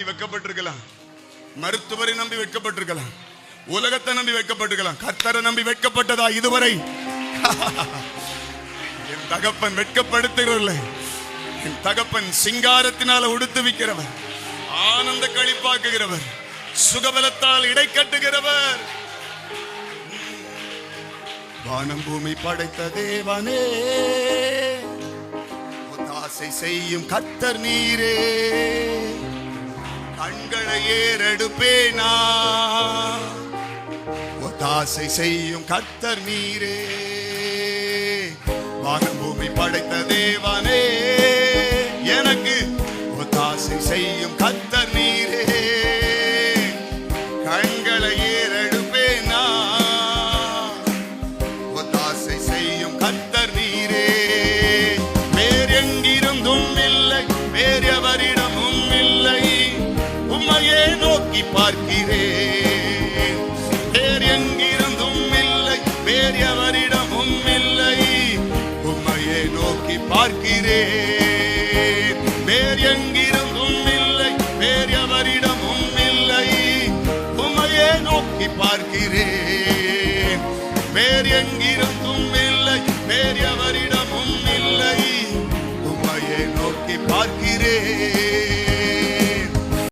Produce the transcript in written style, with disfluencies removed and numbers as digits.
வெட்கப்பட்டிருக்கலாம், மருத்துவரை நம்பி வெட்கப்பட்டிருக்கலாம், உலகத்தை நம்பி வெட்கப்பட்டிருக்கலாம். கர்த்தரை நம்பி வெட்கப்பட்டதா இதுவரை? என் தகப்பன் வெட்கப்படுத்துகிறவர்களே, என் தகப்பன் சிங்காரத்தினால உடுத்துவிக்கிறவர், ஆனந்த களிப்பாக்குகிறவர், சுகபலத்தால் இடை கட்டுகிறவர். வானம் பூமி படைத்த தேவனே, ஒத்தாசை செய்யும் கர்த்தர் நீரே. கண்களை ஏறெடுப்பேனா, ஒத்தாசை செய்யும் கர்த்தர் நீரே. வானம் பூமி படைத்த தேவனே, எனக்கு ஒத்தாசை செய்யும் கர்த்தர் நீரே. கண்களை ஏறெடுப்பேனா, ஒத்தாசை செய்யும் கர்த்தர் நீரே. வேறு எங்கிருந்தும் இல்லை, வேறு எவரிடமும் இல்லை, உம்மையே நோக்கி பார்க்கிறேன். வேறு எங்கிருந்தும் இல்லை, வேறு எவரிடமும் இல்லை, உம்மையே நோக்கி பார்க்கிறேன்.